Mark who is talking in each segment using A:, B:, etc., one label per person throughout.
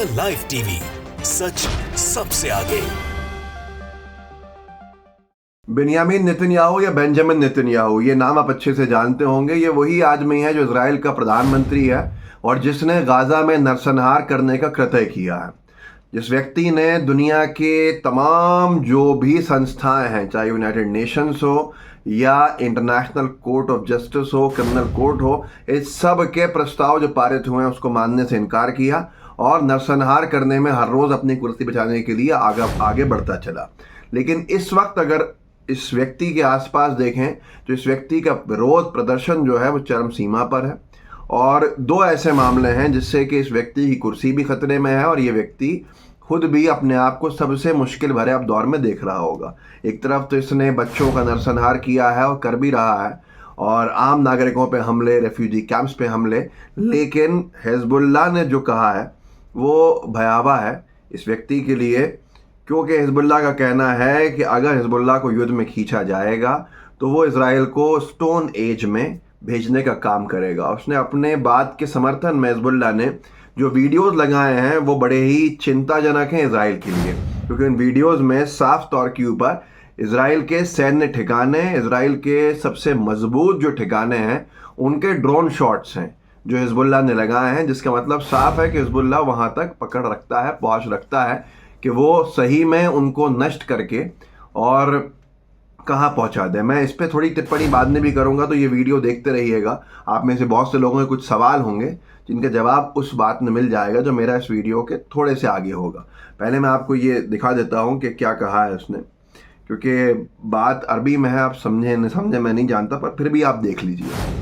A: Live TV, सच सबसे आगे।
B: बेंयामीन Netanyahu या बेंजामिन नेतन्याहू, ये नाम आप अच्छे से जानते होंगे। ये वही आदमी है जो इजराइल का प्रधानमंत्री है और जिसने गाजा में नरसंहार करने का कृत्य किया है। जिस व्यक्ति ने दुनिया के तमाम जो भी संस्थाएं हैं, चाहे यूनाइटेड नेशंस हो या इंटरनेशनल कोर्ट ऑफ जस्टिस हो, क्रिमिनल कोर्ट हो, इस सब के प्रस्ताव जो पारित हुए हैं उसको मानने से इनकार किया और नरसंहार करने में हर रोज अपनी कुर्सी बचाने के लिए आगे बढ़ता चला। लेकिन इस वक्त अगर इस व्यक्ति के आसपास देखें तो इस व्यक्ति का विरोध प्रदर्शन जो है वो चरम सीमा पर है। और दो ऐसे मामले हैं जिससे कि इस व्यक्ति की कुर्सी भी खतरे में है और ये व्यक्ति खुद भी अपने आप को सबसे मुश्किल भरे अब दौर में देख रहा होगा। एक तरफ तो इसने बच्चों का नरसंहार किया है और कर भी रहा है, और आम नागरिकों पे हमले, रेफ्यूजी कैंप्स पे हमले, लेकिन हिजबुल्लाह ने जो कहा है वो भयावह है इस व्यक्ति के लिए, क्योंकि हिजबुल्लाह का कहना है कि अगर हिजबुल्लाह को युद्ध में खींचा जाएगा तो वो इजराइल को स्टोन एज में भेजने का काम करेगा। उसने अपने बात के समर्थन में हिजबुल्लाह ने जो वीडियोस लगाए हैं वो बड़े ही चिंताजनक हैं इजराइल के लिए, क्योंकि उन वीडियोस में साफ तौर के ऊपर इजराइल के सैन्य ठिकाने, इजराइल के सबसे मजबूत जो ठिकाने हैं उनके ड्रोन शॉट्स हैं जो हिजबुल्लाह ने लगाए हैं, जिसका मतलब साफ है कि हिजबुल्लाह वहां तक पकड़ रखता है, पहुंच रखता है कि वो सही में उनको नष्ट करके और कहाँ पहुंचा दे। मैं इस पर थोड़ी टिप्पणी बाद में भी करूंगा, तो ये वीडियो देखते रहिएगा। आप में से बहुत से लोगों के कुछ सवाल होंगे जिनका जवाब उस बात में मिल जाएगा जो मेरा इस वीडियो के थोड़े से आगे होगा। पहले मैं आपको ये दिखा देता हूँ कि क्या कहा है उसने, क्योंकि बात अरबी में है, आप समझे न समझे मैं नहीं जानता, पर फिर भी आप देख लीजिए।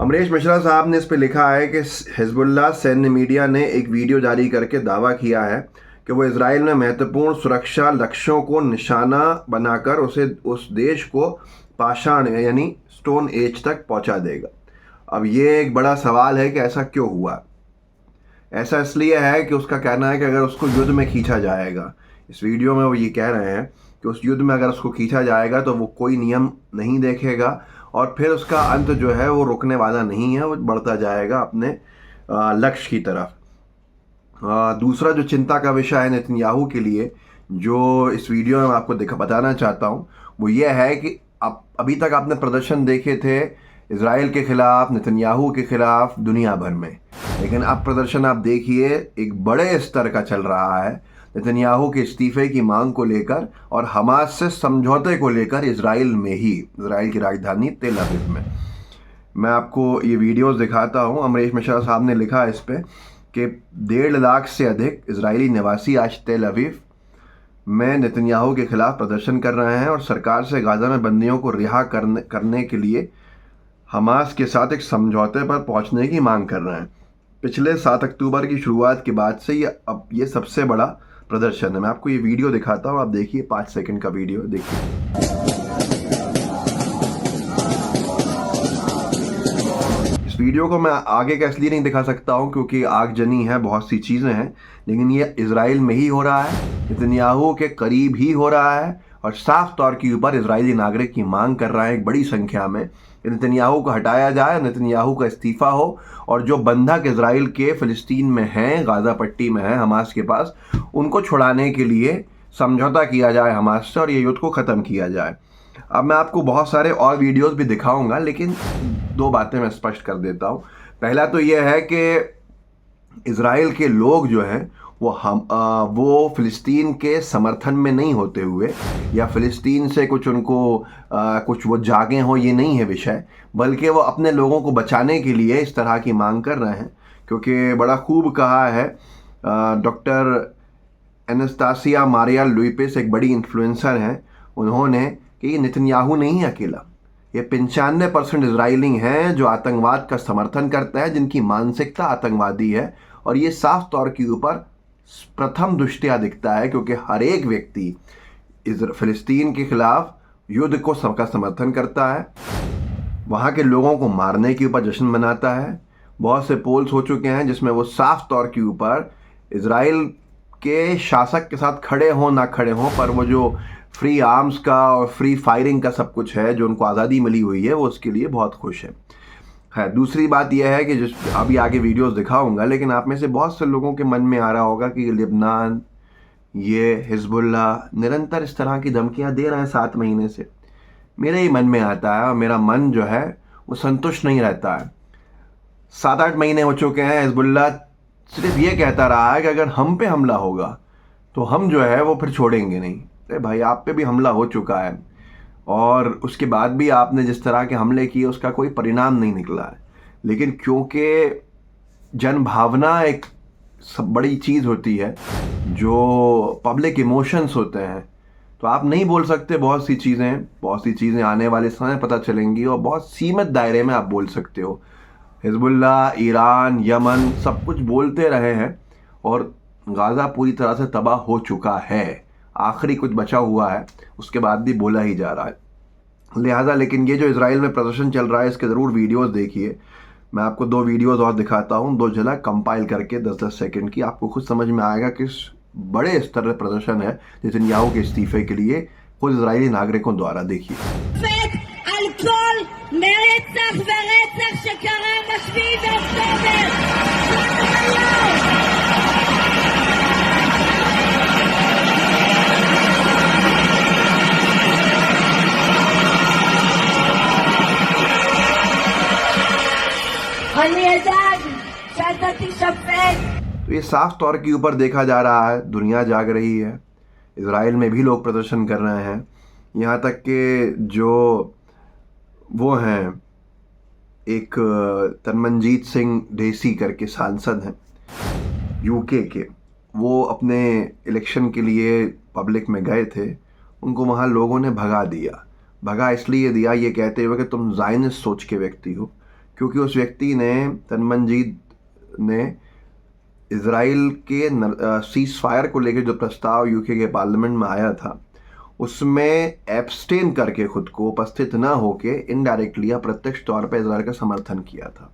B: अमरीश मिश्रा साहब ने इस पे लिखा है कि हिजबुल्लाह सैन्य मीडिया ने एक वीडियो जारी करके दावा किया है कि वो इजराइल में महत्वपूर्ण सुरक्षा लक्ष्यों को निशाना बनाकर उस देश को पाषाण यानी स्टोन एज तक पहुंचा देगा। अब ये एक बड़ा सवाल है कि ऐसा क्यों हुआ। ऐसा इसलिए है कि उसका कहना है कि अगर उसको युद्ध में खींचा जाएगा, इस वीडियो में वो ये कह रहे हैं कि उस युद्ध में अगर उसको खींचा जाएगा तो वो कोई नियम नहीं देखेगा और फिर उसका अंत जो है वो रुकने वाला नहीं है, वो बढ़ता जाएगा अपने लक्ष्य की तरफ। दूसरा जो चिंता का विषय है नेतन्याहू के लिए, जो इस वीडियो में आपको बताना चाहता हूँ, वो ये है कि अभी तक आपने प्रदर्शन देखे थे इजराइल के खिलाफ, नेतन्याहू के खिलाफ दुनिया भर में, लेकिन अब प्रदर्शन आप देखिए एक बड़े स्तर का चल रहा है नेतन्याहू के इस्तीफे की मांग को लेकर और हमास से समझौते को लेकर इजराइल में ही, इजराइल की राजधानी तेल अवीव में। मैं आपको ये वीडियोस दिखाता हूँ। अमरीश मिश्रा साहब ने लिखा इस पे कि 1.5 लाख से अधिक इजरायली निवासी आज तेल अवीव में नेतन्याहू के खिलाफ प्रदर्शन कर रहे हैं और सरकार से गाजा में बंदियों को रिहा करने के लिए हमास के साथ एक समझौते पर पहुंचने की मांग कर रहे हैं। पिछले 7 अक्टूबर की शुरुआत के बाद से ये सबसे बड़ा प्रदर्शन है। मैं आपको ये वीडियो दिखाता हूँ, आप देखिए, 5 सेकंड का वीडियो देखिए। इस वीडियो को मैं आगे का इसलिए नहीं दिखा सकता हूँ क्योंकि आगजनी है, बहुत सी चीजें हैं, लेकिन ये इजराइल में ही हो रहा है, नेतन्याहू के करीब ही हो रहा है और साफ तौर के ऊपर इजरायली नागरिक की मांग कर रहा है एक बड़ी संख्या में नेतन्याहू को हटाया जाए, नेतन्याहू का इस्तीफा हो और जो बंधक इजराइल के फिलिस्तीन में हैं, गाजा पट्टी में हैं हमास के पास, उनको छुड़ाने के लिए समझौता किया जाए हमास से और ये युद्ध को ख़त्म किया जाए। अब मैं आपको बहुत सारे और वीडियोस भी दिखाऊंगा, लेकिन 2 बातें मैं स्पष्ट कर देता हूँ। पहला तो ये है कि इजराइल के लोग जो हैं वो फिलिस्तीन के समर्थन में नहीं होते हुए या फिलिस्तीन से कुछ उनको कुछ वो जागे हों, ये नहीं है विषय, बल्कि वो अपने लोगों को बचाने के लिए इस तरह की मांग कर रहे हैं। क्योंकि बड़ा खूब कहा है डॉक्टर एनास्तासिया मारिया लुइपिस, एक बड़ी इन्फ्लुएंसर हैं, उन्होंने कि ये नेतन्याहू नहीं है अकेला, ये 95% इजरायली हैं जो आतंकवाद का समर्थन करते हैं, जिनकी मानसिकता आतंकवादी है। और ये साफ तौर के ऊपर प्रथम दृष्टया दिखता है क्योंकि हर एक व्यक्ति फिलिस्तीन के खिलाफ युद्ध को सबका समर्थन करता है, वहाँ के लोगों को मारने के ऊपर जश्न मनाता है। बहुत से पोल्स हो चुके हैं जिसमें वो साफ तौर के ऊपर इजराइल के शासक के साथ खड़े हों ना खड़े हों, पर वो जो फ्री आर्म्स का और फ्री फायरिंग का सब कुछ है, जो उनको आज़ादी मिली हुई है, वो उसके लिए बहुत खुश है। दूसरी बात यह है कि जिस अभी आगे वीडियोस दिखाऊंगा, लेकिन आप में से बहुत से लोगों के मन में आ रहा होगा कि लेबनान, ये हिजबुल्लाह निरंतर इस तरह की धमकियां दे रहे हैं 7 महीने से। मेरे ही मन में आता है और मेरा मन जो है वो संतुष्ट नहीं रहता है। 7-8 महीने हो चुके हैं, हिजबुल्लाह सिर्फ ये कहता रहा है कि अगर हम पे हमला होगा तो हम जो है वो फिर छोड़ेंगे नहीं। अरे भाई, आप पे भी हमला हो चुका है और उसके बाद भी आपने जिस तरह के हमले किए उसका कोई परिणाम नहीं निकला है। लेकिन क्योंकि जन भावना एक सब बड़ी चीज़ होती है, जो पब्लिक इमोशंस होते हैं, तो आप नहीं बोल सकते बहुत सी चीज़ें आने वाले समय पता चलेंगी और बहुत सीमित दायरे में आप बोल सकते हो। हिजबुल्लाह, ईरान, यमन सब कुछ बोलते रहे हैं और गाज़ा पूरी तरह से तबाह हो चुका है। आखिरी कुछ बचा हुआ है, उसके बाद भी बोला ही जा रहा है। लिहाजा लेकिन ये जो इजराइल में प्रदर्शन चल रहा है, इसके ज़रूर वीडियोस देखिए। मैं आपको 2 वीडियोस और दिखाता हूँ, 2 झलक कंपाइल करके 10-10 सेकंड की। आपको खुद समझ में आएगा किस बड़े स्तर पर प्रदर्शन है नेतन्याहू के इस्तीफे के लिए खुद इजरायली नागरिकों द्वारा। देखिए। तो ये साफ तौर के ऊपर देखा जा रहा है, दुनिया जाग रही है। इजराइल में भी लोग प्रदर्शन कर रहे हैं, यहाँ तक कि जो वो हैं एक तनमनजीत सिंह ढेसी करके सांसद हैं यूके के, वो अपने इलेक्शन के लिए पब्लिक में गए थे, उनको वहाँ लोगों ने भगा इसलिए दिया ये कहते हुए कि तुम ज़ायनिस्ट सोच के व्यक्ति हो, क्योंकि उस व्यक्ति ने, तनमनजीत ने, इजराइल के सीज फायर को लेकर जो प्रस्ताव यूके के पार्लियामेंट में आया था उसमें एब्सटेन करके खुद को उपस्थित न होके इनडायरेक्टली या प्रत्यक्ष तौर पर इजराइल का समर्थन किया था।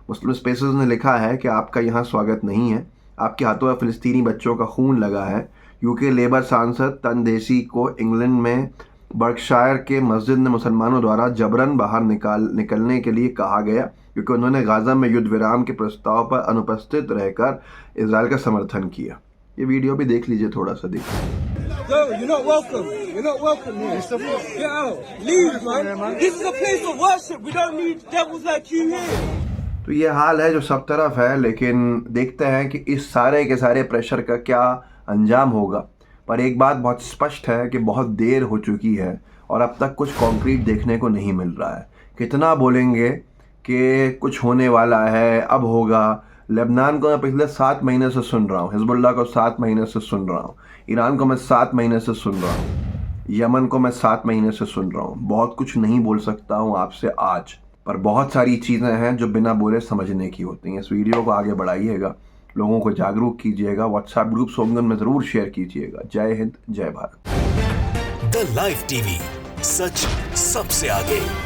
B: मुस्लिम स्पेसेस ने लिखा है कि आपका यहाँ स्वागत नहीं है, आपके हाथों में फ़िलिस्तीनी बच्चों का खून लगा है। यूके लेबर सांसद तनदेसी को इंग्लैंड में बर्कशायर के मस्जिद में मुसलमानों द्वारा जबरन बाहर निकलने के लिए कहा गया, क्योंकि उन्होंने गाज़ा में युद्ध विराम के प्रस्ताव पर अनुपस्थित रहकर इजराइल का समर्थन किया। ये वीडियो भी देख लीजिए, थोड़ा सा देखिए।
C: You're not welcome. You're not welcome here. Get out. Leave, man. This is a place of worship. We don't need devils like you here.
B: तो ये हाल है जो सब तरफ है, लेकिन देखते हैं कि इस सारे के सारे प्रेशर का क्या अंजाम होगा। पर एक बात बहुत स्पष्ट है कि बहुत देर हो चुकी है और अब तक कुछ कॉन्क्रीट देखने को नहीं मिल रहा है। कितना बोलेंगे कि कुछ होने वाला है, अब होगा। लेबनान को मैं पिछले 7 महीने से सुन रहा हूँ, हिजबुल्लाह को 7 महीने से सुन रहा हूँ, ईरान को मैं 7 महीने से सुन रहा हूँ, यमन को मैं 7 महीने से सुन रहा हूँ। बहुत कुछ नहीं बोल सकता हूँ आपसे आज, पर बहुत सारी चीज़ें हैं जो बिना बोले समझने की होती हैं। इस वीडियो को आगे बढ़ाइएगा, लोगों को जागरूक कीजिएगा, व्हाट्सएप ग्रुप्स होंगे उनमें ज़रूर शेयर कीजिएगा। जय हिंद, जय भारत।
A: द लाइव टीवी, सच सबसे आगे।